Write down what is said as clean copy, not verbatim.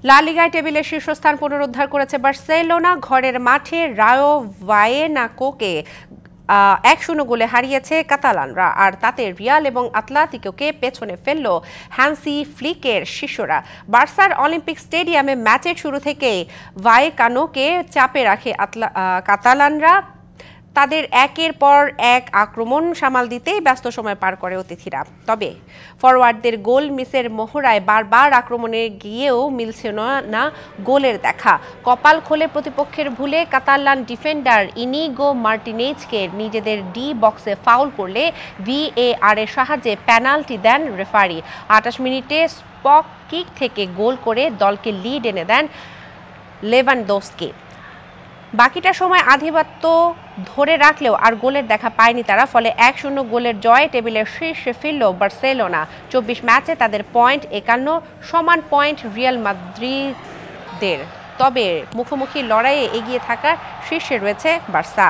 লা লিগায় টেবিলের শীর্ষস্থান পুনরুদ্ধার করেছে বার্সেলোনা। ঘরের মাঠে রায়ো ভায়েনাকোকে 1-0 গোলে হারিয়েছে কাতালানরা, আর তাতে রিয়াল এবং আতলেতিকোকে পেছনে ফেলল হ্যান্সি ফ্লিকের শিষ্যরা। বার্সার অলিম্পিক স্টেডিয়ামে ম্যাচের শুরু থেকেই ভায়েকানোকে চাপে রাখে কাতালানরা। তাদের একের পর এক আক্রমণ সামাল দিতেই ব্যস্ত সময় পার করে অতিথিরা। তবে ফরওয়ার্ডদের গোল মিসের মহড়ায় বারবার আক্রমণে গিয়েও মিলছে না গোলের দেখা। কপাল খোলে প্রতিপক্ষের ভুলে কাতালান ডিফেন্ডার ইনিগো মার্টিনেজকে নিজেদের ডি বক্সে ফাউল করলে VAR এর সাহায্যে পেনাল্টি দেন রেফারি। 28 মিনিটে স্পক কিক থেকে গোল করে দলকে লিড এনে দেন লেভানডোস্কি। বাকিটা সময় আধিপত্য ধরে রাখলেও আর গোলের দেখা পায়নি তারা। ফলে 1-0 গোলের জয়ে টেবিলের শীর্ষে ফিরল বার্সেলোনা। 24 ম্যাচে তাদের পয়েন্ট 51, সমান পয়েন্ট রিয়াল মাদ্রিদের। তবে মুখোমুখি লড়াইয়ে এগিয়ে থাকার শীর্ষে রয়েছে বার্সা।